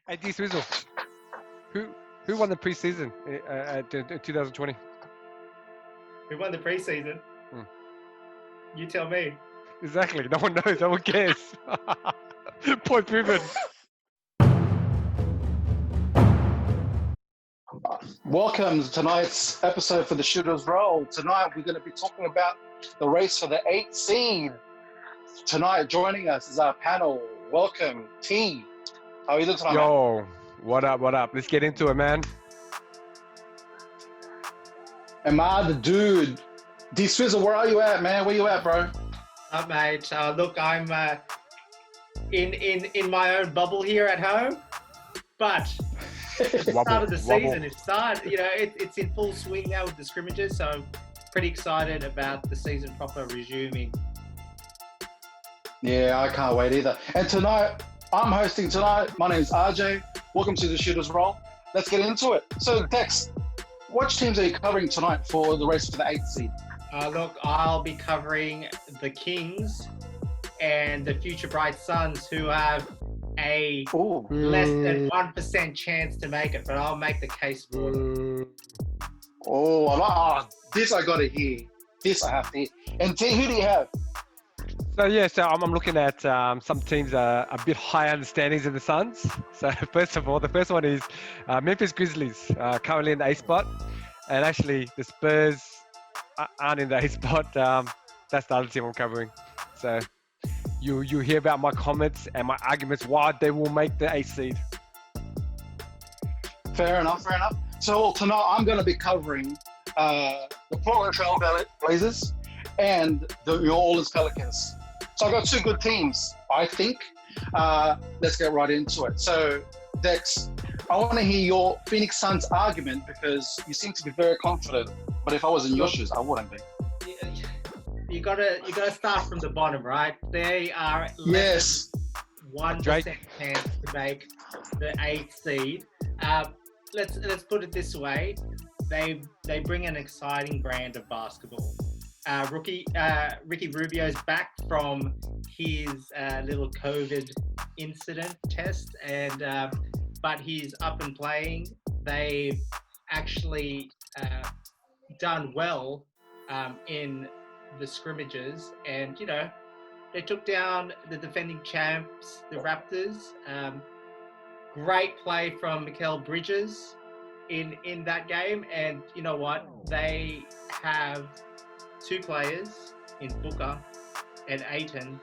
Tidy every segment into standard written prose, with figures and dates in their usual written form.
Hey, D-Swizzle, who won the preseason at 2020? Who won the preseason? You tell me. Exactly. No one knows. No one cares. Point proven. Welcome to tonight's episode for the Shooters Roll. Tonight we're going to be talking about the race for the 8th seed. Tonight joining us is our panel. Welcome, T. How are you doing tonight, man? Yo, what up? What up? Let's get into it, man. Am the dude? D-Swizzle, where are you at, man? Where you at, bro? Mate. Look, I'm in my own bubble here at home, but the start of the season is started. You know, it's in full swing now with the scrimmages, so I'm pretty excited about the season proper resuming. Yeah, I can't wait either. And tonight, I'm hosting tonight. My name's RJ. Welcome to the Shooters Roll. Let's get into it. So, Dex, which teams are you covering tonight for the race for the 8th seed? Look, I'll be covering the Kings and the future Bright Suns, who have a less than 1% chance to make it, but I'll make the case for them. This I got to hear. This I have to hear. And T, who do you have? So I'm looking at some teams are a bit higher understandings than the Suns. So first of all, the first one is Memphis Grizzlies, currently in the A spot, and actually the Spurs aren't in the A spot. That's the other team I'm covering. So you hear about my comments and my arguments why they will make the 8th seed. Fair enough. So tonight I'm going to be covering the Portland Trailblazers and the New Orleans Pelicans. So I've got two good teams, I think. Let's get right into it. So, Dex, I want to hear your Phoenix Suns argument because you seem to be very confident. But if I was in your shoes, I wouldn't be. You gotta start from the bottom, right? They are yes 1% chance to make the 8th seed. Let's put it this way: they bring an exciting brand of basketball. Ricky Rubio's back from his little COVID incident test, and but he's up and playing. They've actually done well in the scrimmages, and you know they took down the defending champs, the Raptors. Great play from Mikal Bridges in that game, and you know what? They have two players in Booker and Ayton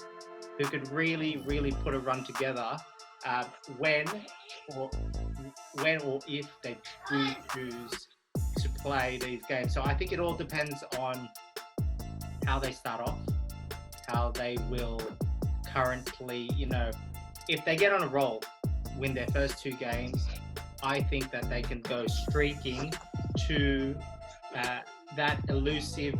who could really put a run together when or if they do choose to play these games. So I think it all depends on how they start off, how they will currently, you know, if they get on a roll, win their first two games, I think that they can go streaking to that elusive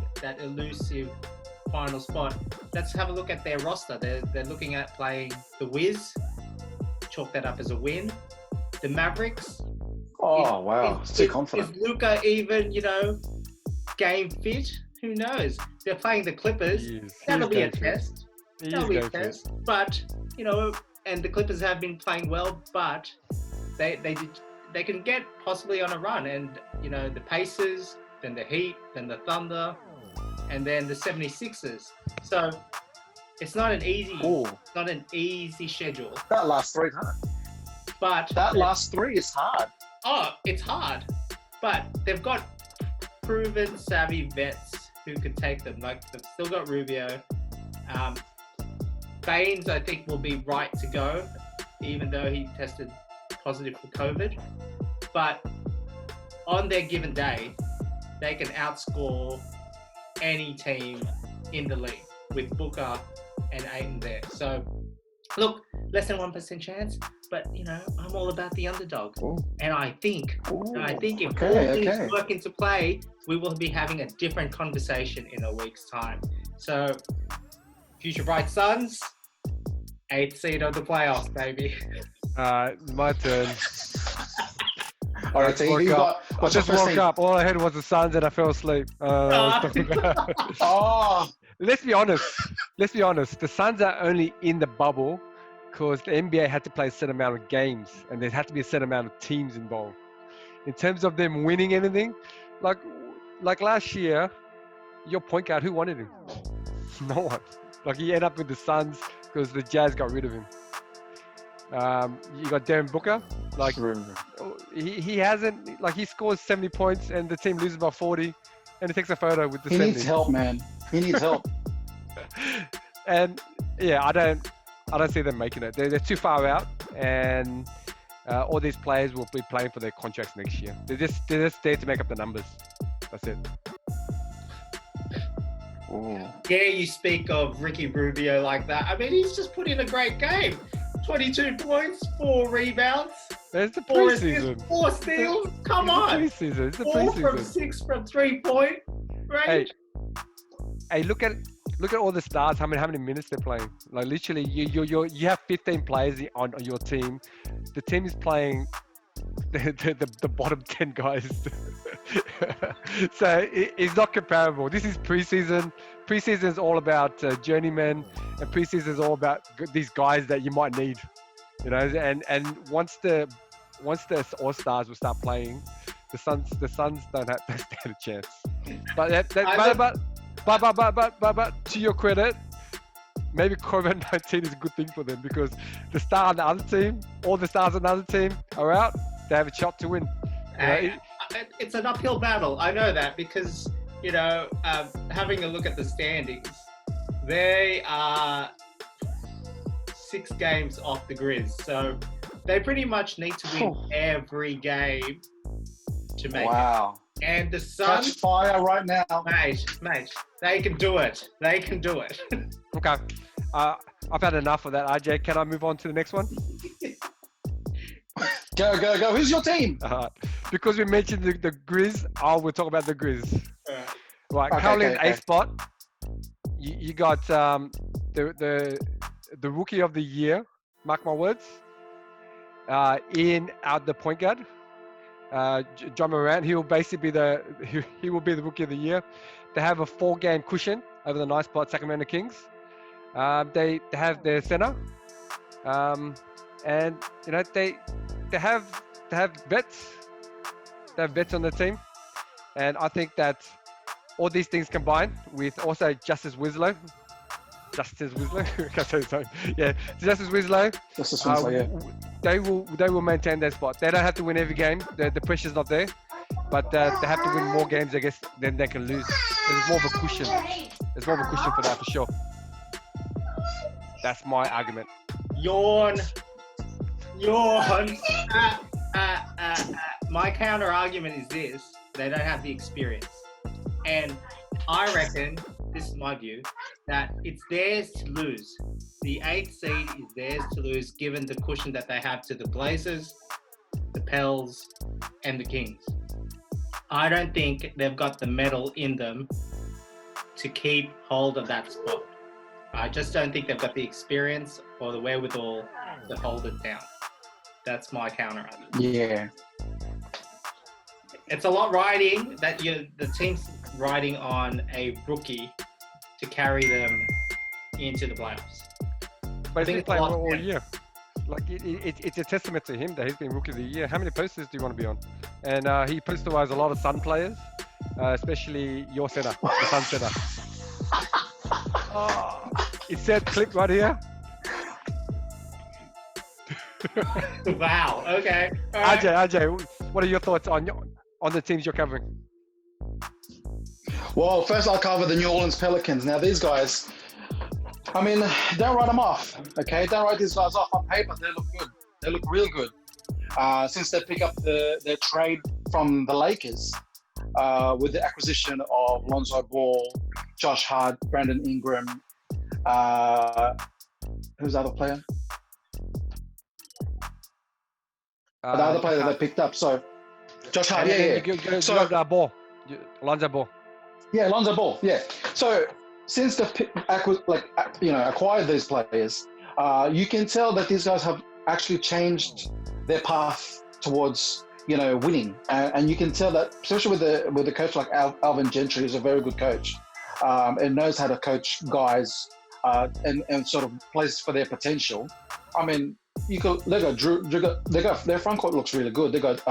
final spot. Let's have a look at their roster. They're looking at playing the Wiz, chalk that up as a win. The Mavericks. Oh, wow. It's too confident. Is Luka even, you know, game fit? Who knows? They're playing the Clippers. That'll be a test. But, you know, and the Clippers have been playing well, but they can get possibly on a run. And, you know, the Pacers, then the Heat, then the Thunder, and then the 76ers. So it's not an easy schedule. That last three is hard. But that last three is hard. Oh, it's hard. But they've got proven savvy vets who could take them. Like they've still got Rubio. Baines, I think, will be right to go, even though he tested positive for COVID. But on their given day, they can outscore any team in the league with Booker and Ayton there. So, look, less than 1% chance, but you know, I'm all about the underdog. Ooh. And I think if all things work into play, we will be having a different conversation in a week's time. So, future Bright Suns, 8th seed of the playoffs, baby. My turn. All right, so I just woke up. All I heard was the Suns, and I fell asleep. Let's be honest. The Suns are only in the bubble because the NBA had to play a certain amount of games and there had to be a certain amount of teams involved. In terms of them winning anything, like last year, your point guard, who wanted him? No one. Like he ended up with the Suns because the Jazz got rid of him. You got Devin Booker. Like he hasn't, like he scores 70 points and the team loses by 40 and he takes a photo with the 70. He needs help, man. He needs help. And yeah, I don't see them making it. They're too far out, and all these players will be playing for their contracts next year. They're just there to make up the numbers. That's it. Ooh. Yeah, you speak of Ricky Rubio like that. I mean, he's just put in a great game. 22 points, 4 rebounds. It's the 4 preseason. assists, 4 steals. Come on. It's the preseason. It's the 4 preseason. from 6 from 3-point range. Hey, look at all the stars. How many minutes they're playing? Like literally, you have 15 players on your team. The team is playing the bottom 10 guys. So it's not comparable. This is preseason. Preseason is all about journeymen, and preseason is all about these guys that you might need. You know, and once the All Stars will start playing, the Suns don't stand a chance. But but to your credit, maybe COVID-19 is a good thing for them because the star on the other team, all the stars on the other team are out. They have a shot to win. It's an uphill battle. I know that because, you know, having a look at the standings, they are 6 games off the Grizz. So they pretty much need to win every game to make it. And the Suns... Catch fire right now. Mate, they can do it. They can do it. Okay. I've had enough of that, RJ. Can I move on to the next one? Go. Who's your team? Because we mentioned the Grizz, we'll talk about the Grizz. Right, Okay, currently in okay. A spot, you got the rookie of the year, mark my words, out the point guard. John Morant, he will basically be he will be the rookie of the year. They have a 4-game cushion over the nice spot Sacramento Kings. They have their center, and you know they have vets. They have vets on the team, and I think that all these things combined with also Justice Winslow. Justice Winslow, they will maintain their spot. They don't have to win every game. The pressure's not there, but they have to win more games, I guess, than they can lose. There's more of a cushion. There's more of a cushion for that for sure. That's my argument. Yawn. My counter argument is this: they don't have the experience, and I reckon, this is my view, that it's theirs to lose. The 8th seed is theirs to lose, given the cushion that they have to the Blazers, the Pels, and the Kings. I don't think they've got the metal in them to keep hold of that spot. I just don't think they've got the experience or the wherewithal to hold it down. That's my counter argument. Yeah. It's a lot riding that the team's riding on a rookie to carry them into the playoffs. But he's been playing all year. Like it's a testament to him that he's been rookie of the year. How many posters do you want to be on? And he posterized a lot of Sun players, especially your center, the Sun center. It said clip right here. Wow. Okay. All right. RJ, what are your thoughts on the teams you're covering? Well, first I'll cover the New Orleans Pelicans. Now these guys, I mean, don't write them off, okay? Don't write these guys off on paper. They look good. They look real good. Since they pick up their trade from the Lakers with the acquisition of Lonzo Ball, Josh Hart, Brandon Ingram, who's the other player? The other player that they picked up. So Josh Hart, Lonzo Ball. Lonzo Ball. Yeah, Lonzo Ball. Yeah. So since they acquired these players, you can tell that these guys have actually changed their path towards winning, and you can tell that, especially with a coach like Alvin Gentry, who's a very good coach, and knows how to coach guys and sort of plays for their potential. I mean, they got their front court looks really good. They got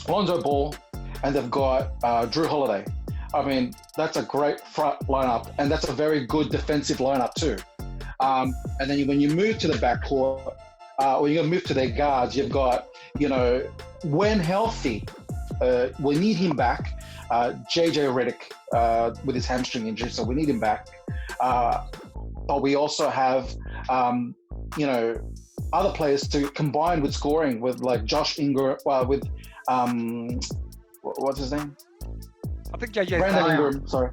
Lonzo Ball, and they've got Drew Holiday. I mean, that's a great front lineup, and that's a very good defensive lineup too. And then when you move to the backcourt, when you move to their guards, you've got, when healthy, we need him back. JJ Redick with his hamstring injury, so we need him back. But we also have, other players to combine with scoring with like Josh Ingram, with what's his name? I think JJ's Brandon back. Ingram. Sorry.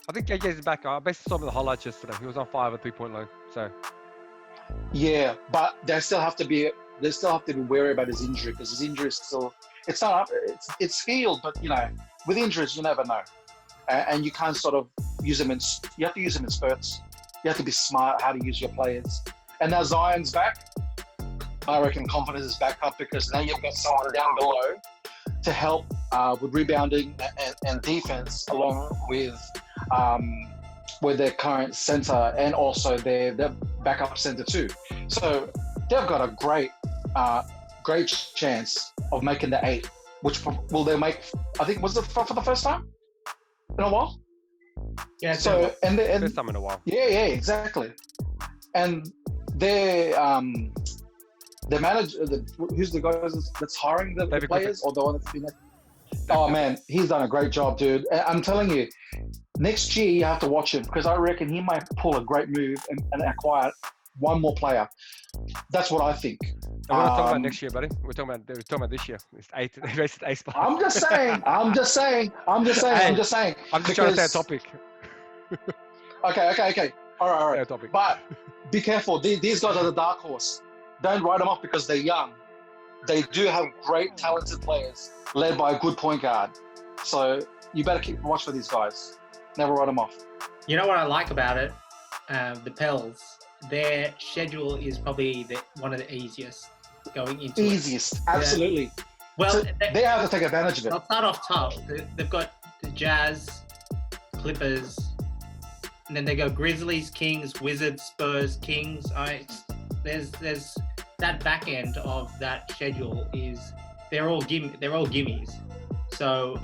I think JJ's back. I basically saw him in the highlights yesterday. He was on fire with 3-point line. So Yeah, but they still have to be wary about his injury, because his injury is still, it's not up, it's healed, but with injuries you never know, and you can't sort of use them you have to use them in spurts. You have to be smart how to use your players. And now Zion's back. I reckon confidence is back up, because now you've got someone down below to help with rebounding and defense, along with their current center and also their backup center too. So they've got a great chance of making the 8, which will they make? I think was it for the first time in a while. Yeah. So and first time in a while. Yeah, exactly. And their manager, who's the guy that's hiring the players, or the one that's been like, oh man, he's done a great job, dude. And I'm telling you, next year you have to watch him, because I reckon he might pull a great move and acquire one more player. That's what I think. We're not talking about next year, buddy. We're talking about this year. It's 8. They raised 8 spots. I'm just saying. I'm just trying to stay on topic. Okay. All right. Topic. But be careful. These guys are the dark horse. Don't write them off because they're young. They do have great, talented players led by a good point guard. So you better keep watch for these guys. Never write them off. You know what I like about it? The Pels, their schedule is probably one of the easiest going into Easiest, absolutely. Yeah. Well, so they have to take advantage of it. They'll start off tough. They've got the Jazz, Clippers, and then they go Grizzlies, Kings, Wizards, Spurs, Kings. There's that back end of that schedule they're all gimmies. So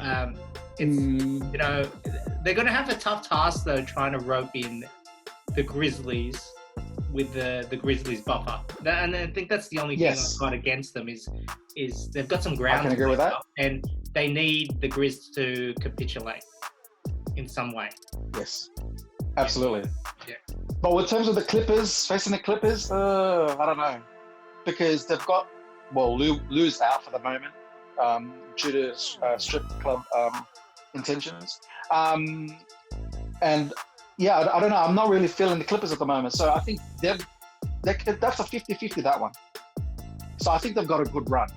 they're going to have a tough task though, trying to rope in the Grizzlies with the Grizzlies buffer. And I think that's the only thing I've got against them is they've got some ground. I can agree with that. And they need the Grizz to capitulate in some way. Yes, absolutely. Yeah. But in terms of the Clippers, facing the Clippers, I don't know. Because they've got, Lou's out for the moment due to strip club intentions. And yeah, I don't know. I'm not really feeling the Clippers at the moment. So I think that's a 50-50, that one. So I think they've got a good run.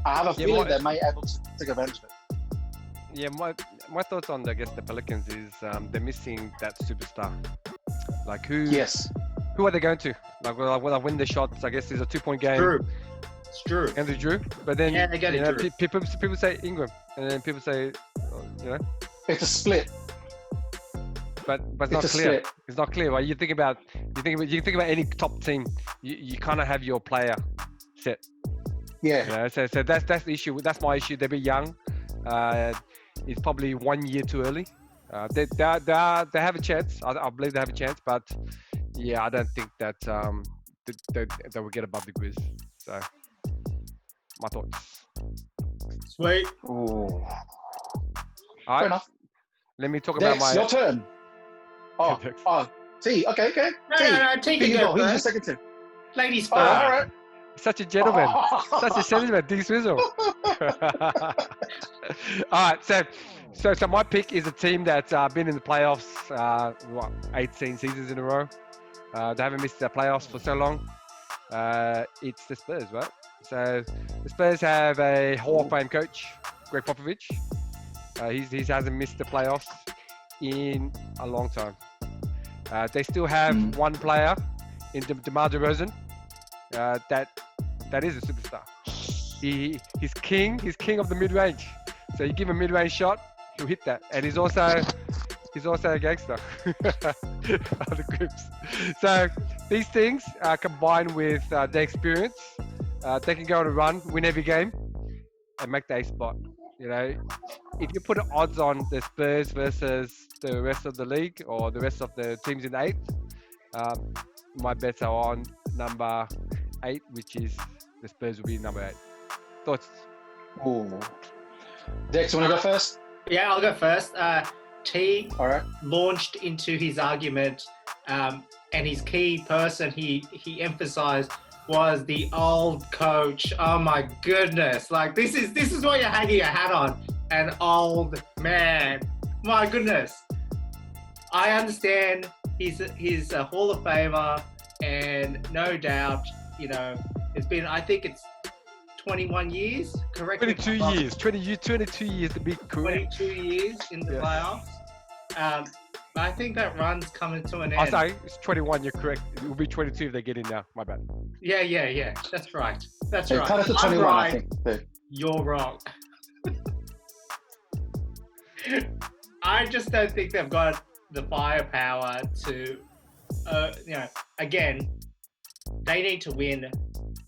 I have a feeling they may be able to take advantage of it. Yeah, my thoughts on, I guess, the Pelicans is they're missing that superstar. Like who? Yes. Who are they going to? Like, will I win the shots? I guess there's a 2-point game. It's Drew. And the Drew, but then they go to Drew. People say Ingram, and then people say, it's a split. But it's not clear. Split. It's not clear. Right? You think about any top team, you kind of have your player set. Yeah. So that's the issue. That's my issue. They're a bit young. It's probably 1 year too early. They have a chance. I believe they have a chance, but yeah, I don't think that they will get above the Grizz. So my thoughts. Sweet. Ooh. All right. Fair enough. Let me talk Dex, about my. your turn. T. Okay. No, T can go Who's your first. second team? Ladies first. All right. Such a gentleman. Such a gentleman. D-Swizzle. All right. So my pick is a team that's been in the playoffs 18 seasons in a row. They haven't missed the playoffs for so long. It's the Spurs, right? So the Spurs have a Hall of Fame coach, Greg Popovich. He hasn't missed the playoffs in a long time. They still have one player in DeMar DeRozan that is a superstar. He's king of the mid-range. So you give him a mid-range shot, he'll hit that. And he's also a gangster of the Crips. So these things combined with their experience, they can go on a run, win every game, and make the A spot. You know, if you put odds on the Spurs versus the rest of the league or the rest of the teams in the 8th, my bets are on number 8, which is the Spurs will be number 8. Thoughts? Ooh. Dex, you want to go first? Yeah, I'll go first. T All right. launched into his argument, and his key person he emphasized was the old coach. Oh my goodness! Like this is what you're hanging your hat on, an old man. My goodness. I understand he's a Hall of Famer, and no doubt, you know, it's been, I think it's 21 years, correct? 22 years, 22 years to be correct. 22 years in the playoffs. I think that run's coming to an end. I say it's 21. You're correct. It will be 22 if they get in now. My bad. Yeah. That's right. That's Yeah, right. cut it to I'm 21, right. I think. Yeah. You're wrong. I just don't think they've got the firepower to, again, they need to win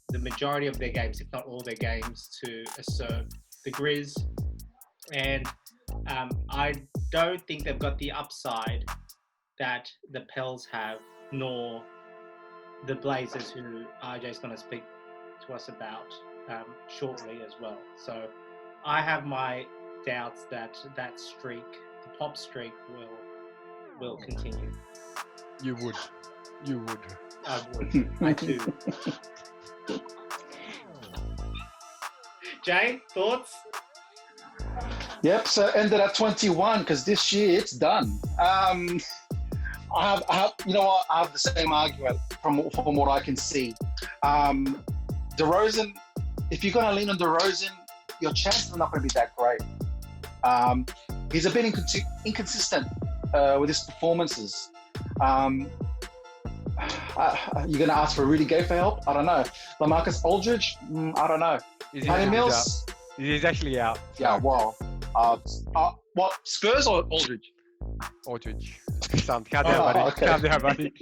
the majority of their games, if not all their games, to assert the Grizz. And I don't think they've got the upside that the Pels have, nor the Blazers, who RJ's going to speak to us about shortly as well. So I have my doubts that streak, the pop streak, will continue. You would. I would. I do. Jay, thoughts? Yep, so ended at 21 because this year it's done. I have, you know what? I have the same argument from what I can see. DeRozan, if you're going to lean on DeRozan, your chances are not going to be that great. He's a bit inconsistent with his performances. You're going to ask for Rudy Gay for help? I don't know. LaMarcus Aldridge? I don't know. Patty Mills? He's actually out. Yeah, well. What, Spurs or Aldridge? Aldridge. Calm down, buddy. Okay. Calm down, buddy.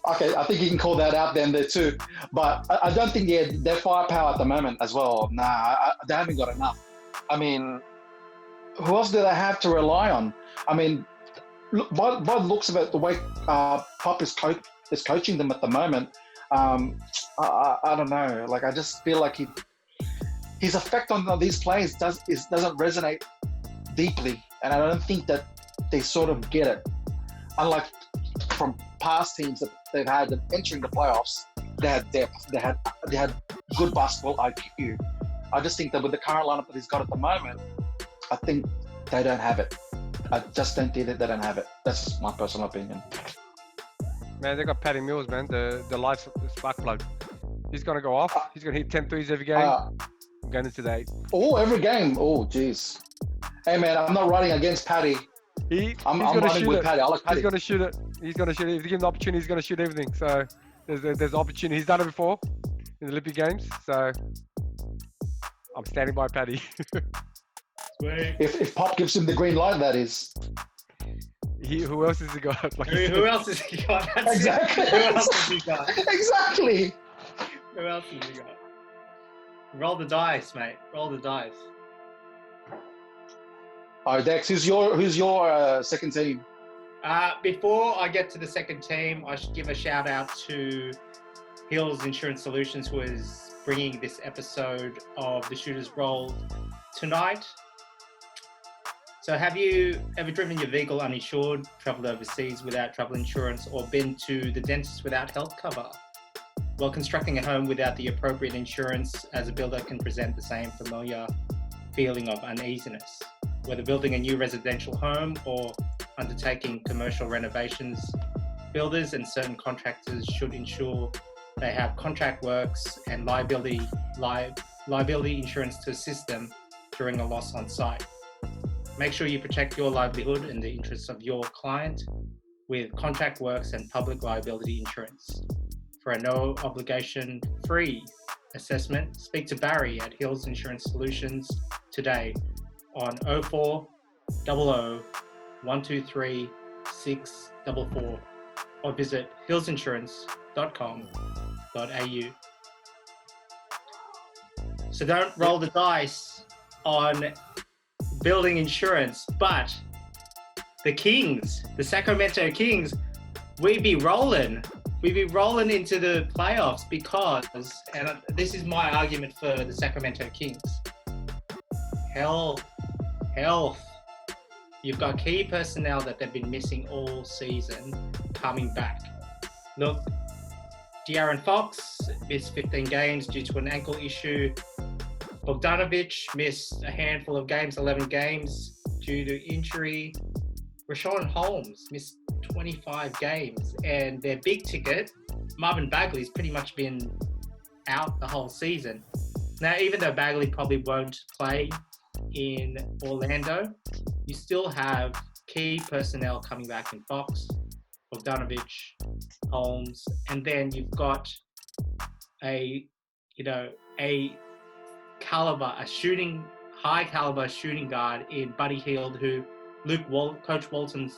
Okay, I think you can call that out then there too. But I don't think they're firepower at the moment as well. Nah, they haven't got enough. I mean, who else do they have to rely on? I mean, by the looks of it, the way Pop is coaching them at the moment, I don't know. Like, I just feel like his effect on these players doesn't resonate deeply, and I don't think that they sort of get it. Unlike from past teams that they've had that entering the playoffs, they had depth, they had good basketball IQ. I just think that with the current lineup that he's got at the moment, I think they don't have it. I just don't think that they don't have it. That's just my personal opinion. Man, they got Patty Mills, man, the life spark plug. He's gonna go off. He's gonna hit 10 threes every game. Going into the 8. Oh, every game. Oh, jeez. Hey, man, I'm not riding against Patty. I'm riding with Patty. I like Patty. He's gonna shoot it. If you give him the opportunity, he's gonna shoot everything. So there's opportunity. He's done it before in the Olympic Games. So I'm standing by Patty. If Pop gives him the green light, that is. Who else has he got? Like Who else has he got? That's Exactly. It. Who else has he got? Exactly. Who else has he got? Roll the dice, mate. Roll the dice. All right, Dex, who's your second team? Before I get to the second team, I should give a shout out to Hills Insurance Solutions, who is bringing this episode of the Shooters Roll tonight. So have you ever driven your vehicle uninsured, traveled overseas without travel insurance, or been to the dentist without health cover? Well, constructing a home without the appropriate insurance as a builder can present the same familiar feeling of uneasiness. Whether building a new residential home or undertaking commercial renovations, builders and certain contractors should ensure they have contract works and liability insurance to assist them during a loss on site. Make sure you protect your livelihood and the interests of your client with contract works and public liability insurance. For a no obligation free assessment, speak to Barry at Hills Insurance Solutions today on 0400 123 644. or visit hillsinsurance.com.au. So don't roll the dice on building insurance, but the Kings, the Sacramento Kings, we'd be rolling into the playoffs because, and this is my argument for the Sacramento Kings, health. You've got key personnel that they've been missing all season coming back. Look, De'Aaron Fox missed 15 games due to an ankle issue. Bogdanovic missed a handful of games, 11 games due to injury. Rashawn Holmes missed 25 games, and their big ticket, Marvin Bagley's pretty much been out the whole season. Now, even though Bagley probably won't play in Orlando, you still have key personnel coming back in Fox, Bogdanovic, Holmes, and then you've got a high caliber shooting guard in Buddy Hield, who Coach Walton's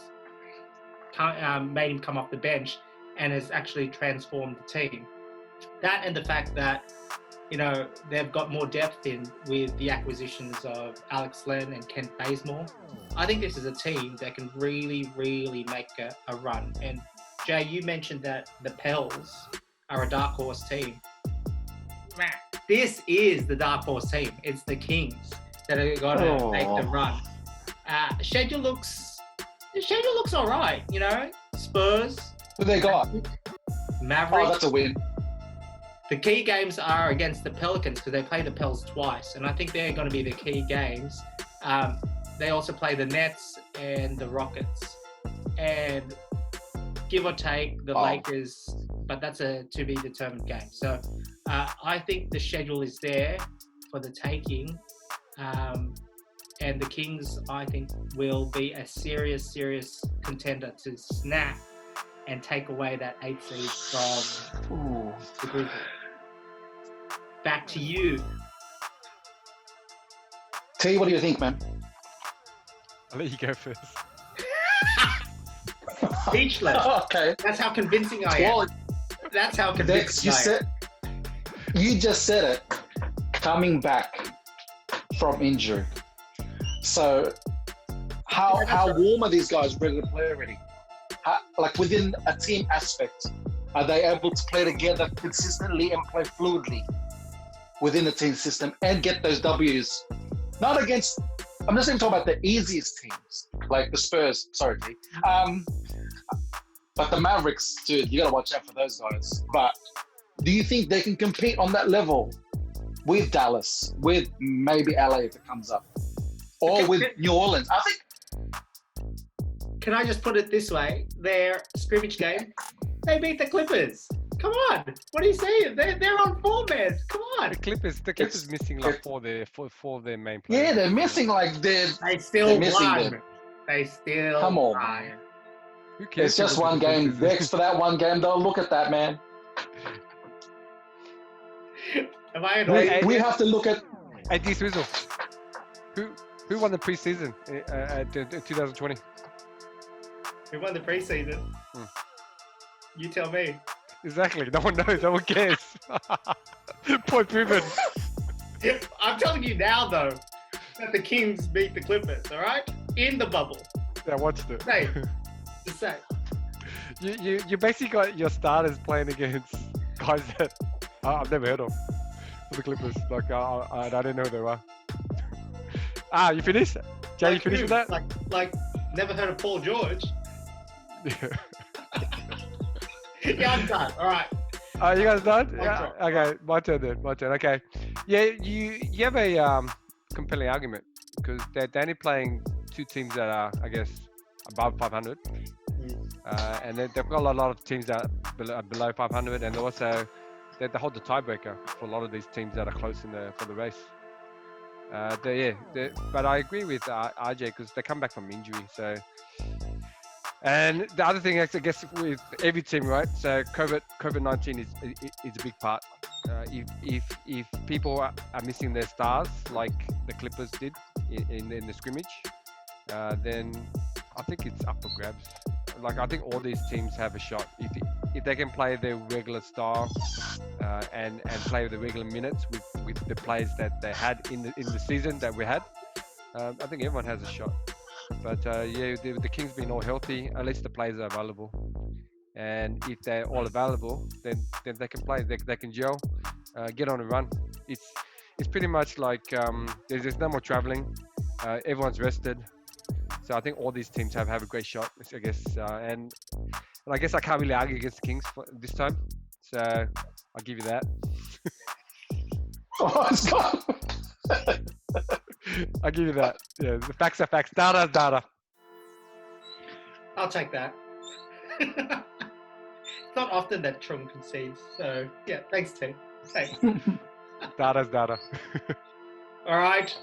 made him come off the bench and has actually transformed the team. That and the fact that, they've got more depth in with the acquisitions of Alex Len and Kent Bazemore. I think this is a team that can really, really make a run. And Jay, you mentioned that the Pels are a dark horse team. This is the dark horse team. It's the Kings that are going to make the run. Schedule looks all right, Spurs. Who they got? Mavericks. Oh, that's a win. The key games are against the Pelicans because they play the Pels twice, and I think they're going to be the key games. They also play the Nets and the Rockets, and give or take the Lakers, but that's a to be determined game. So I think the schedule is there for the taking, and the Kings, I think, will be a serious contender to snap and take away that 8th seed from the Grizzlies. Back to you. T, what do you think, man? I'll let you go first. Speechless. Okay. That's how convincing I am. That's how convincing I am. You just said it. Coming back from injury. So, how warm are these guys ready to play already? Like within a team aspect, are they able to play together consistently and play fluidly within the team system and get those W's? Not against, I'm just even talking about the easiest teams, like the Spurs, sorry, T. But the Mavericks, dude, you got to watch out for those guys. But do you think they can compete on that level with Dallas, with maybe LA if it comes up, or with New Orleans? I think. Can I just put it this way? Their scrimmage game, they beat the Clippers. Come on. What are you saying? They're on form, man. Come on. The Clippers missing like four of their main players. Yeah, they're missing They still won. They still come on. won. Who cares? It's just one game. Next for that one game, though. Look at that, man. Am I annoyed? We have to look at. Hey, D-Swizzle. Who won the preseason 2020? Who won the preseason? You tell me. Exactly. No one knows. No one cares. Point proven. I'm telling you now, though, that the Kings beat the Clippers. All right, in the bubble. Yeah, I watched it. Say, just say. You basically got your starters playing against guys that I've never heard of for the Clippers. Like I didn't know who they were. You finished? Jay, you finished with that? Like never heard of Paul George. Yeah. Yeah, I'm done. All right. You guys done? Yeah. Okay, my turn then. Okay. Yeah, you have a compelling argument because they're only playing two teams that are, I guess, above 500, and they've got a lot of teams that are below 500, and also they hold the tiebreaker for a lot of these teams that are close for the race. But I agree with RJ because they come back from injury, so. And the other thing, I guess, with every team, right? So COVID-19 is a big part. If people are missing their stars, like the Clippers did in the scrimmage, then I think it's up for grabs. like I think all these teams have a shot if they can play their regular style and play the regular minutes with the players that they had in the season that we had. I think everyone has a shot. But the Kings being all healthy, at least the players are available. And if they're all available, then they can play. They can gel, get on a run. It's pretty much like there's no more traveling. Everyone's rested. So I think all these teams have a great shot, I guess. And I guess I can't really argue against the Kings this time. So I'll give you that. Oh, it's gone. I'll give you that. Yeah, the facts are facts. Data is data. I'll take that. It's not often that Trung concedes. So, yeah, thanks, T. Thanks. Data is data. All right.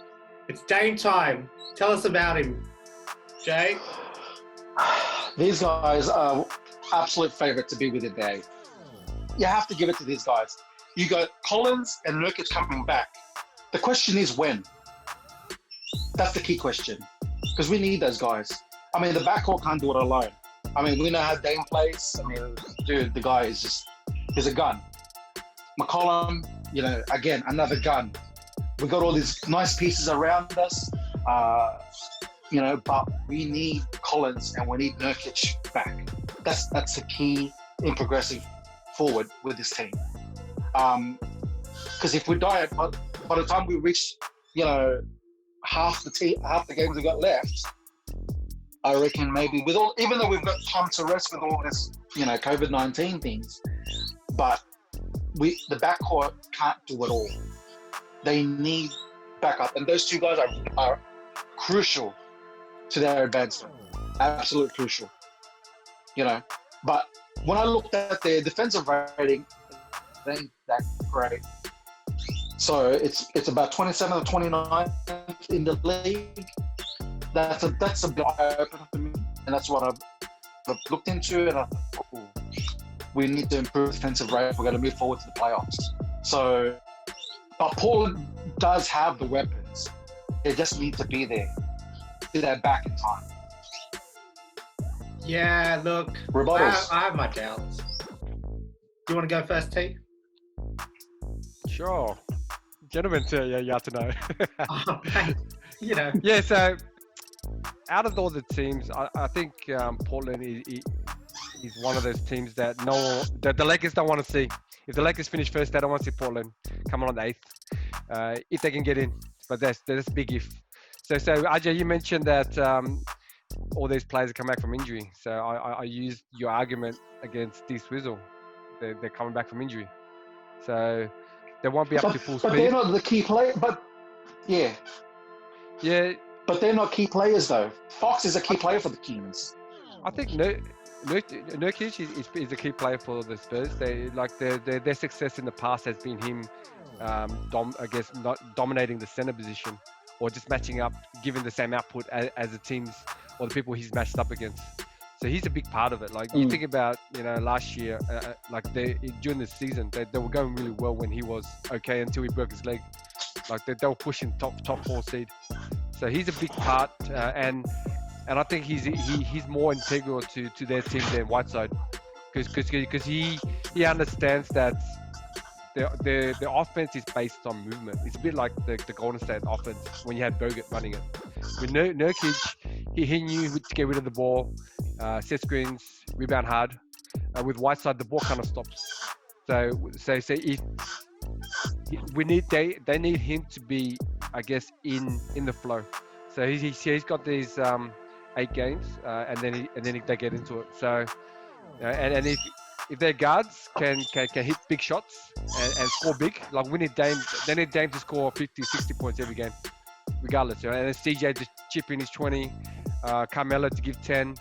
It's Dame time. Tell us about him, Jay. These guys are absolute favorite to be with it there. You have to give it to these guys. You got Collins and Nurkic coming back. The question is when. That's the key question. Because we need those guys. I mean, the backcourt can't do it alone. I mean, we know how Dame plays. I mean, dude, the guy is just, he's a gun. McCollum, again, another gun. We got all these nice pieces around us, but we need Collins and we need Nurkic back. That's the key in progressing forward with this team. Because if we die, by the time we reach, half the games we got left, I reckon maybe even though we've got time to rest with all this, COVID-19 things, but the backcourt can't do it all. They need backup, and those two guys are crucial to their advancement. Absolutely crucial. But when I looked at their defensive rating, they ain't that great. So it's about 27th or 29th in the league. That's a bit eye-opener for me, and that's what I've looked into, and I thought, we need to improve defensive rate if we're going to move forward to the playoffs. So, but Portland does have the weapons. They just need to be there. Do that back in time. Yeah, look, Rebuttals. I have my doubts. Do you want to go first, T? Sure. Gentlemen, you have to know. Oh, mate, Yeah, so out of all the teams, I think Portland is one of those teams that the Lakers don't want to see. If the Lakers finish first, they don't want to see Portland coming on the 8th. If they can get in, but that's big if. So Ajay, you mentioned that all these players come back from injury. So I used your argument against D-Swizzle. They're coming back from injury. So they won't be up to full speed. But they're not the key player. But yeah. Yeah. But they're not key players though. Fox is a key player for the Kings. I think Nurkic is a key player for the Spurs. Their success in the past has been him, not dominating the center position, or just matching up, giving the same output as the teams or the people he's matched up against. So he's a big part of it. Like you think about, last year, during the season, they were going really well when he was okay until he broke his leg. Like they were pushing top 4 seed. So he's a big part, and I think he's more integral to their team than Whiteside, because he understands that the offense is based on movement. It's a bit like the Golden State offense when you had Bogut running it. With Nurkic, he knew to get rid of the ball, set screens, rebound hard. With Whiteside, the ball kind of stops. So if they need him to be, I guess, in the flow. So he's got these 8 games, and then they get into it. So and if their guards can hit big shots and score big, like we need Dame. They need Dame to score 50, 60 points every game, regardless. And then CJ to chip in his 20, Carmelo to give 10,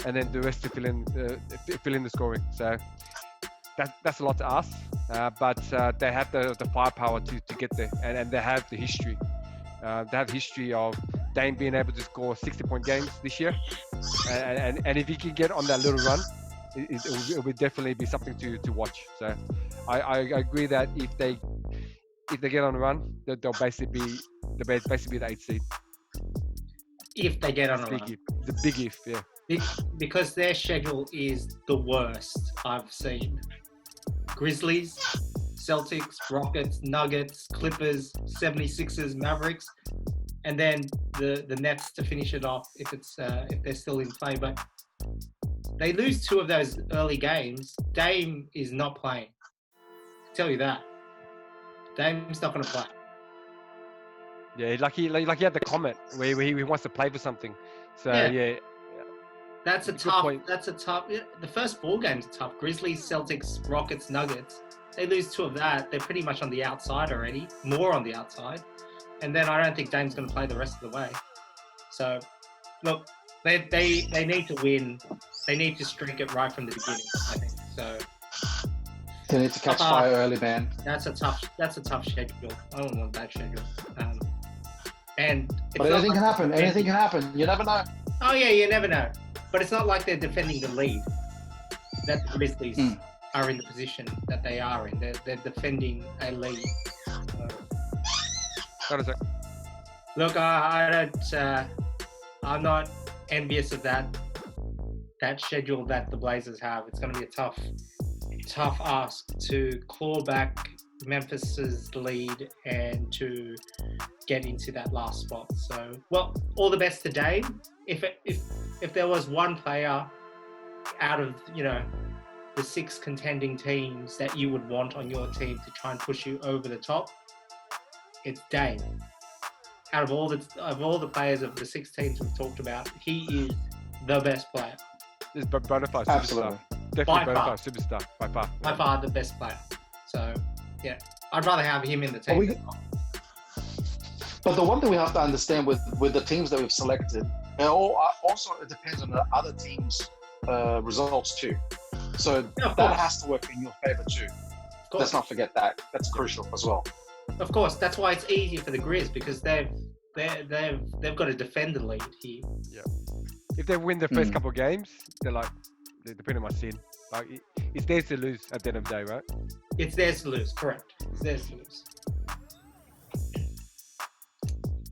and then the rest to fill in the scoring. So that's a lot to ask, but they have the firepower to get there, and they have the history. They have the history of Dame being able to score 60-point games this year, and if he can get on that little run, it will definitely be something to watch. So I agree that if they get on a run, they'll basically be the 8th seed. If they get on a run. The big if, yeah. Because their schedule is the worst I've seen. Grizzlies, Celtics, Rockets, Nuggets, Clippers, 76ers, Mavericks, and then the Nets to finish it off if they're still in play. But they lose 2 of those early games. Dame is not playing. I'll tell you that. Dame's not going to play. Yeah, like he had the comment where he wants to play for something. So yeah. That's a Good tough. point. That's a tough. The first 4 games are tough. Grizzlies, Celtics, Rockets, Nuggets. They lose 2 of that. They're pretty much on the outside already. More on the outside. And then I don't think Dame's going to play the rest of the way. So, look, they need to win. They need to streak it right from the beginning, I think. So They need to catch fire early, man. that's a tough schedule. I don't want that schedule. And But anything can happen. Anything can happen. You never know. Oh yeah, you never know. But it's not like they're defending the lead. That the Grizzlies are in the position that they are in. They're defending a lead. Look, I don't. I'm not envious of that schedule that the Blazers have. It's going to be a tough ask to claw back Memphis's lead and to get into that last spot. So, well, all the best to Dame. If there was one player out of the 6 contending teams that you would want on your team to try and push you over the top, it's Dame. Out of all the players of the 6 teams we've talked about, he is the best player. This bonafide Absolutely. superstar. Definitely bonafide superstar by far. By far the best player. So, yeah, I'd rather have him in the team. But the one thing we have to understand with the teams that we've selected, also it depends on the other teams' results too. So that has to work in your favor too. Let's not forget that. That's crucial as well. Of course, that's why it's easier for the Grizz because they've got to defend the lead here. Yeah. If they win the first couple of games, they're pretty much in. Like it's theirs to lose at the end of the day, right? It's theirs to lose. Correct. It's theirs to lose.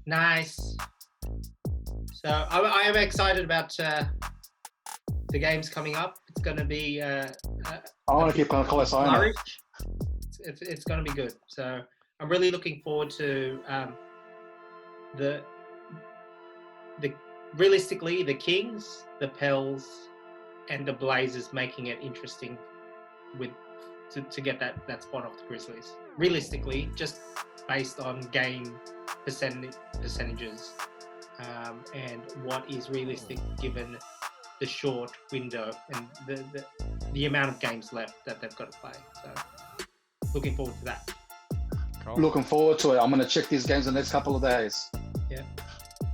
Nice. So I am excited about the games coming up. It's going to be. I want to keep a close eye on it. It's going to be good. So I'm really looking forward to the realistically the Kings, the Pels, and the Blazers making it interesting to get that spot off the Grizzlies. Realistically, just based on game percentages and what is realistic given the short window and the amount of games left that they've got to play. So looking forward to that. Cool. Looking forward to it. I'm going to check these games in the next couple of days. Yeah.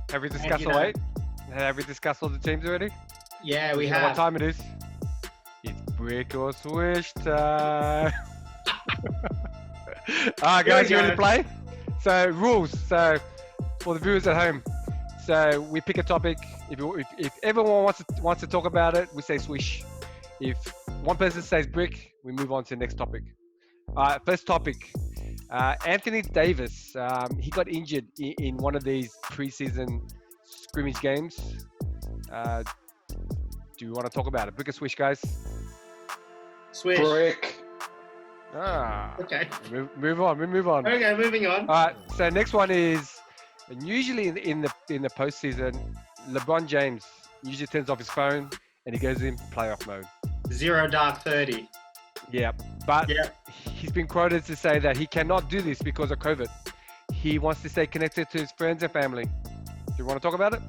Have we discussed all 8? Have we discussed all the teams already? Yeah, we You know have. what time it is? It's brick or swish time. Alright guys, you ready to play? So rules. So for the viewers at home, so we pick a topic. If everyone wants to talk about it, we say swish. If one person says brick, we move on to the next topic. First topic. Anthony Davis. He got injured in one of these preseason scrimmage games. Do you want to talk about it? Brick or swish, guys? Swish. Brick. Okay. Move on. Okay, moving on. All right. So next one is, and usually in the postseason, LeBron James usually turns off his phone and he goes in playoff mode. 0 dark 30. Yeah, but he's been quoted to say that he cannot do this because of COVID. He wants to stay connected to his friends and family. Do you want to talk about it?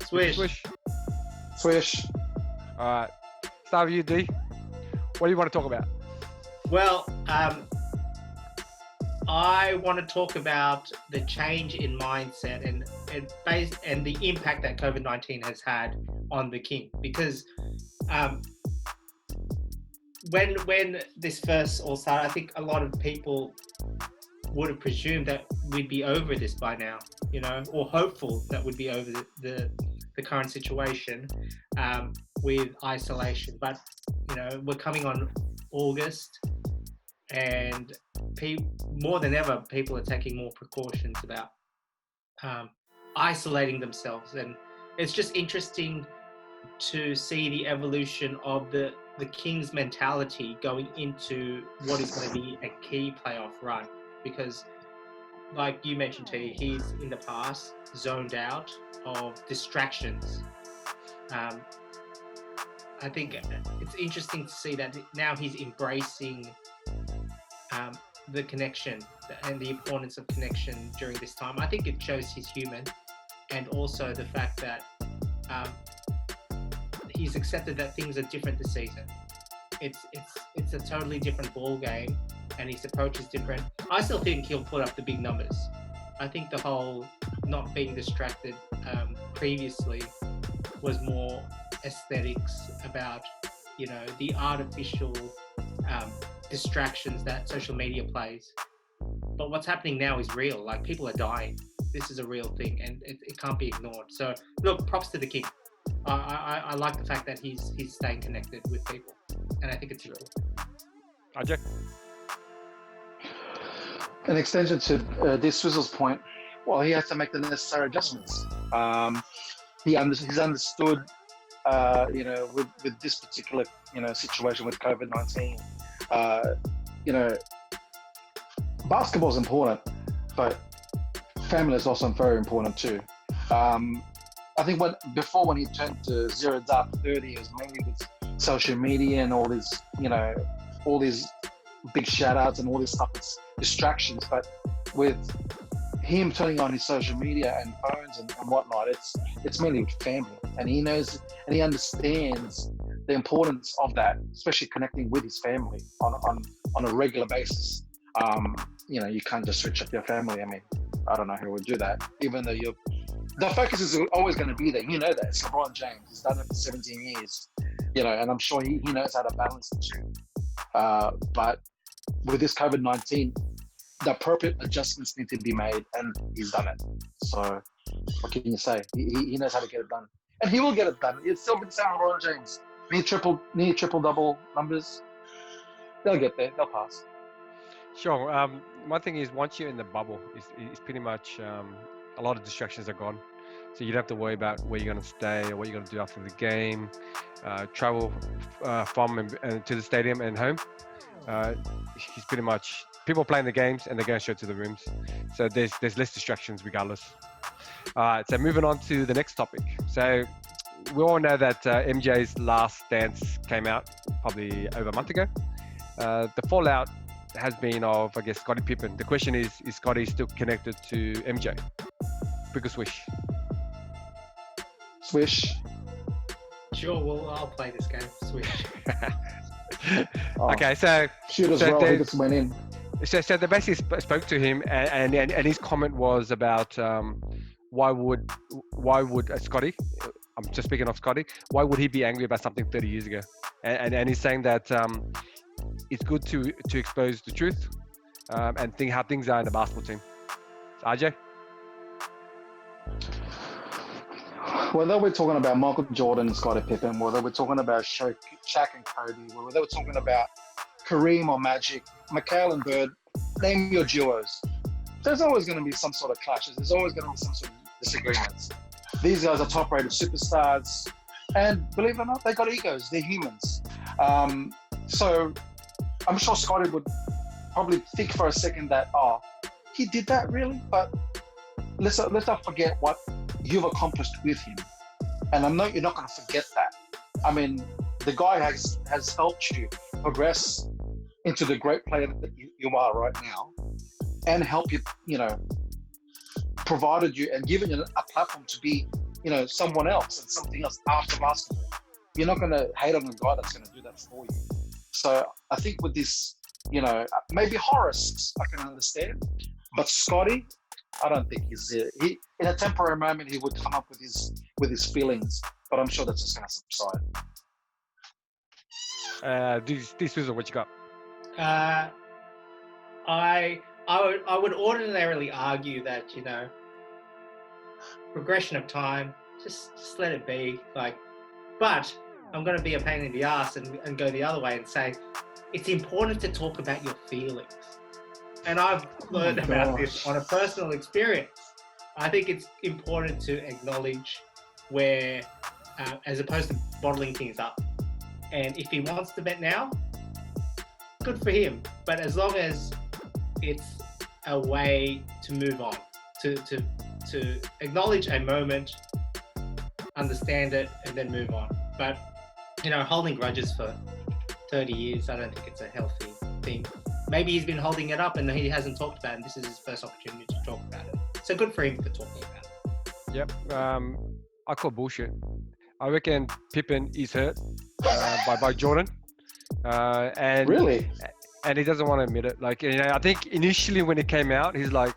Swish. Swish. All right. Start with you, D. What do you want to talk about? Well, I want to talk about the change in mindset and the impact that COVID-19 has had on the King. Because when this first all started, I think a lot of people would have presumed that we'd be over this by now, or hopeful that we'd be over the current situation with isolation. But, we're coming on August, and more than ever, people are taking more precautions about isolating themselves. And it's just interesting to see the evolution of the Kings mentality going into what is going to be a key playoff run, because like you mentioned, T, he's in the past zoned out of distractions. I think it's interesting to see that now he's embracing the connection and the importance of connection during this time. I think it shows he's human, and also the fact that he's accepted that things are different this season. It's a totally different ball game, and his approach is different. I still think he'll put up the big numbers. I think the whole not being distracted previously was more aesthetics about, the artificial distractions that social media plays. But what's happening now is real. Like, people are dying. This is a real thing, and it can't be ignored. So, look, props to the King. I like the fact that he's staying connected with people, and I think it's real. Ajay? An extension to D-Swizzle's point, well, he has to make the necessary adjustments. He's understood, with this particular, situation with COVID-19. Basketball is important, but family is also very important too. I think when he turned to 0 dark 30, it was mainly with social media and all these big shout outs and all this stuff. It's distractions, but with him turning on his social media and phones and whatnot, it's mainly with family, and he knows and he understands the importance of that, especially connecting with his family on a regular basis. You can't just switch up your family. I mean, I don't know who would do that, even though the focus is always going to be there. You know that. It's LeBron James. He's done it for 17 years, and I'm sure he knows how to balance the two. But with this COVID-19, the appropriate adjustments need to be made, and he's done it. So what can you say? He knows how to get it done, and he will get it done. It's still been saying LeBron James. Need triple double numbers. They'll get there. They'll pass. Sure. One thing is, once you're in the bubble, it's pretty much a lot of distractions are gone. So you don't have to worry about where you're going to stay or what you're going to do after the game, travel from and to the stadium and home. He's pretty much, people playing the games and they're going straight to the rooms. So there's less distractions regardless. All right, so moving on to the next topic. So we all know that MJ's last dance came out probably over a month ago. The fallout has been of, I guess, Scottie Pippen. The question is Scottie still connected to MJ? Pick a Swish. Swish. Sure, well, I'll play this game. Swish. Okay, so shooters roll, he just went in. So they basically spoke to him, and his comment was about why would Scottie, I'm just speaking of Scottie, why would he be angry about something 30 years ago? And he's saying that it's good to expose the truth and think how things are in the basketball team. So, Ajay? Whether we're talking about Michael Jordan and Scottie Pippen, whether we're talking about Shaq and Kobe, whether we're talking about Kareem or Magic, McHale and Bird, name your duos. There's always going to be some sort of clashes. There's always going to be some sort of disagreements. These guys are top-rated superstars, and believe it or not, they got egos. They're humans. So I'm sure Scottie would probably think for a second that, he did that really? But let's not forget what you've accomplished with him. And I know you're not going to forget that. I mean, the guy has helped you progress into the great player that you are right now, and help you, provided you and given you a platform to be, someone else and something else after basketball. You're not going to hate on a guy that's going to do that for you. So I think with this, maybe Horace, I can understand, but Scottie, I don't think he's he in a temporary moment he would come up with his feelings, but I'm sure that's just going to subside. D-Swizzle, what you got? I would ordinarily argue that progression of time, just let it be. But I'm going to be a pain in the ass and go the other way and say it's important to talk about your feelings. And I've learned about this on a personal experience. I think it's important to acknowledge where as opposed to bottling things up. And if he wants to bet now, good for him. But as long as it's a way to move on, to acknowledge a moment, understand it, and then move on. But, holding grudges for 30 years, I don't think it's a healthy thing. Maybe he's been holding it up and he hasn't talked about it, and this is his first opportunity to talk about it. So good for him for talking about it. Yep. I call bullshit. I reckon Pippen is hurt by Jordan. And Really? And he doesn't want to admit it. I think initially when it came out, he's like,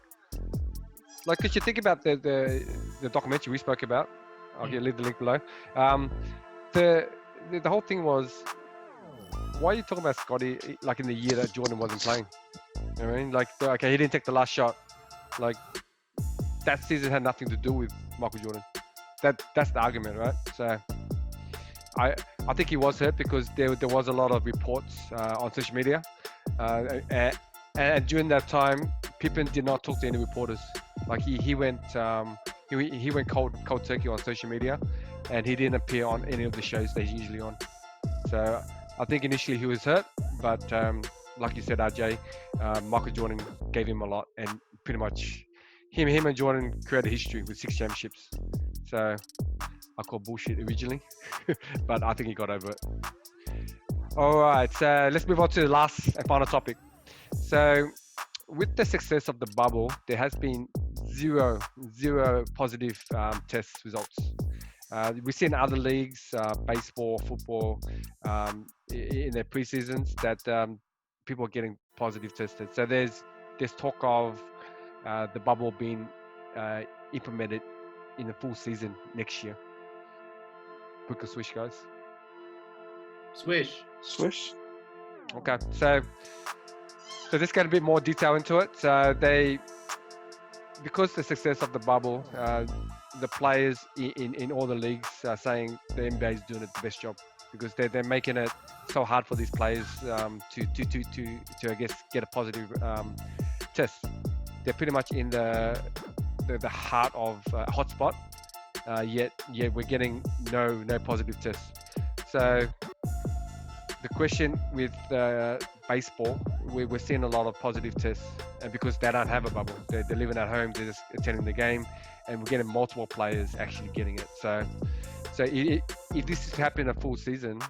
could you think about the documentary we spoke about? I'll leave the link below. The whole thing was, why are you talking about Scottie in the year that Jordan wasn't playing? You know what I mean? Okay, he didn't take the last shot. That season had nothing to do with Michael Jordan. That's the argument, right? So I think he was hurt because there was a lot of reports on social media, and during that time, Pippen did not talk to any reporters. He went cold turkey on social media, and he didn't appear on any of the shows that he's usually on. So I think initially he was hurt, but like you said, RJ, Michael Jordan gave him a lot, and pretty much him and Jordan created history with 6 championships. So I call bullshit originally, but I think he got over it. All right, so let's move on to the last and final topic. So with the success of the bubble, there has been zero positive test results. We see in other leagues, baseball, football, in their preseasons that people are getting positive tested. So there's talk of the bubble being implemented in the full season next year. Book a Swish, guys. Swish. Okay, so let's get a bit more detail into it. So because the success of the bubble, the players in all the leagues are saying the NBA is doing the best job, because they're making it so hard for these players to I guess get a positive test. They're pretty much in the heart of a hotspot, yet we're getting no positive tests. So the question with baseball, we're seeing a lot of positive tests, and because they don't have a bubble, they're living at home, they're just attending the game, and we're getting multiple players actually getting it. So if this is happening a full season,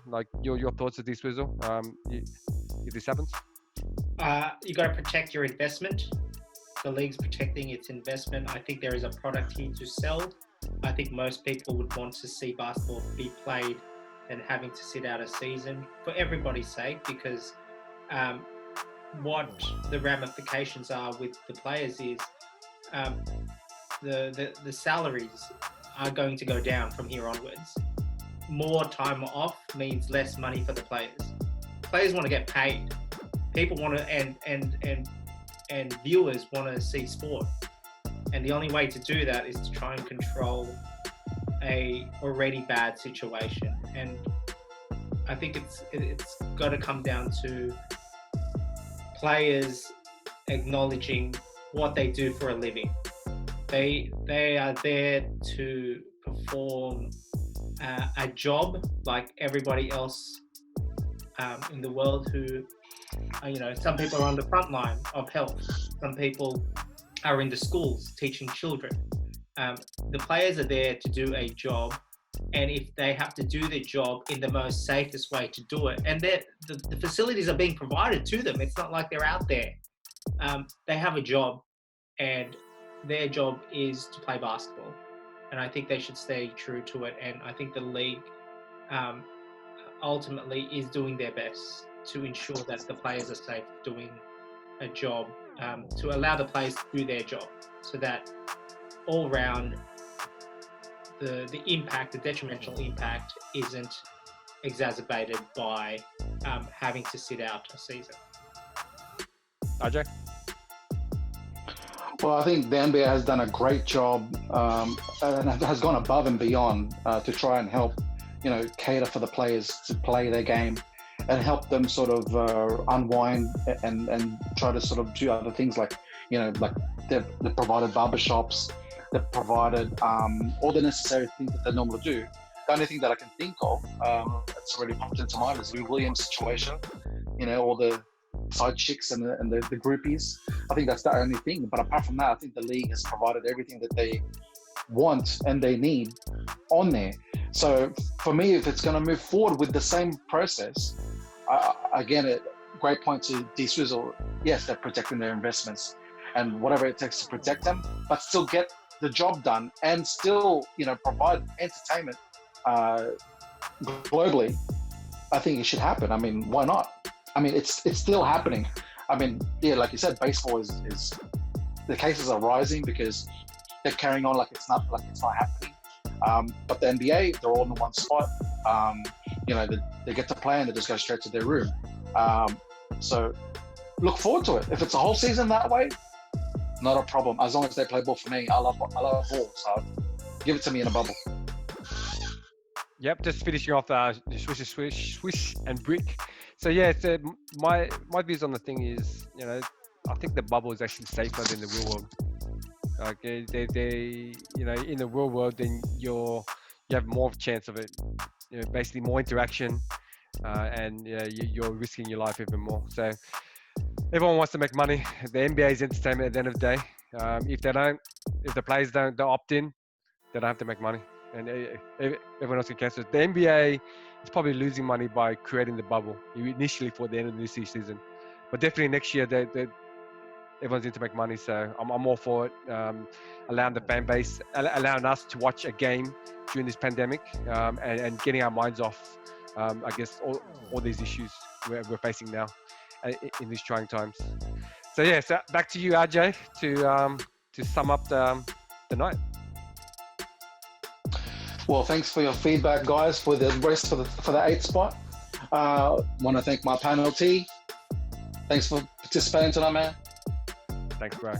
your thoughts of D-Swizzle, if this happens? You got to protect your investment. The league's protecting its investment. I think there is a product here to sell. I think most people would want to see basketball be played and having to sit out a season for everybody's sake, because what the ramifications are with the players is the salaries are going to go down from here onwards. More time off means less money for the players. Players want to get paid. People want to, and viewers want to see sport. And the only way to do that is to try and control a already bad situation. And I think it's got to come down to players acknowledging what they do for a living. They are there to perform a job like everybody else in the world who, some people are on the front line of health. Some people are in the schools teaching children. The players are there to do a job, and if they have to do their job in the most safest way to do it, and the facilities are being provided to them, it's not like they're out there. They have a job, and their job is to play basketball, and I think they should stay true to it. And I think the league ultimately is doing their best to ensure that the players are safe doing a job, to allow the players to do their job, so that all round the detrimental impact isn't exacerbated by having to sit out a season. RJ? Well, I think the NBA has done a great job and has gone above and beyond to try and help, cater for the players to play their game and help them sort of unwind and try to sort of do other things like they've provided barbershops, they've provided all the necessary things that they normally do The only thing that I can think of that's already popped into mind is Lou Williams' situation. All the side chicks and the groupies. I think that's the only thing. But apart from that, I think the league has provided everything that they want and they need on there. So for me, if it's going to move forward with the same process, again, great point to D-Swizzle. Yes, they're protecting their investments and whatever it takes to protect them, but still get the job done and still, provide entertainment globally. I think it should happen. I mean, why not? I mean, it's still happening. I mean, yeah, like you said, baseball is the cases are rising because they're carrying on like it's not happening. But the NBA, they're all in one spot. They get to play and they just go straight to their room. So look forward to it. If it's a whole season that way, not a problem. As long as they play ball for me, I love ball. So give it to me in a bubble. Yep, just finishing off Swish and brick. So yeah, my views on the thing is, I think the bubble is actually safer than the real world. Like they in the real world, then you have more of a chance of it. Basically more interaction, and you're risking your life even more. So everyone wants to make money. The NBA is entertainment at the end of the day. If the players don't opt in, they don't have to make money, and everyone else can cancel it. The NBA is probably losing money by creating the bubble initially for the end of this season, but definitely next year everyone's in to make money. So I'm all for it. Allowing the fan base, allowing us to watch a game during this pandemic, and getting our minds off, I guess, all these issues we're facing now in these trying times. So yeah, so back to you, RJ, to sum up the night. Well, thanks for your feedback, guys, for the race for the 8th spot. Want to thank my panel T. Thanks for participating tonight, man. Thanks, bro.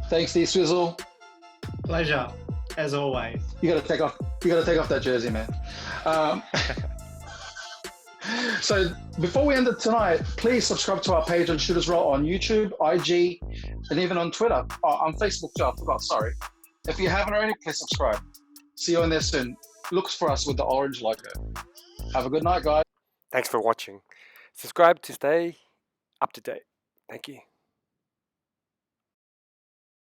Thanks, D-Swizzle. Pleasure, as always. You got to take off that jersey, man. So before we end it tonight, please subscribe to our page on Shooters Roll on YouTube, IG, and even on Twitter. On Facebook too, I forgot, sorry. If you haven't already, please subscribe. See you in there soon. Look for us with the orange logo. Have a good night, guys. Thanks for watching. Subscribe to stay up to date. Thank you.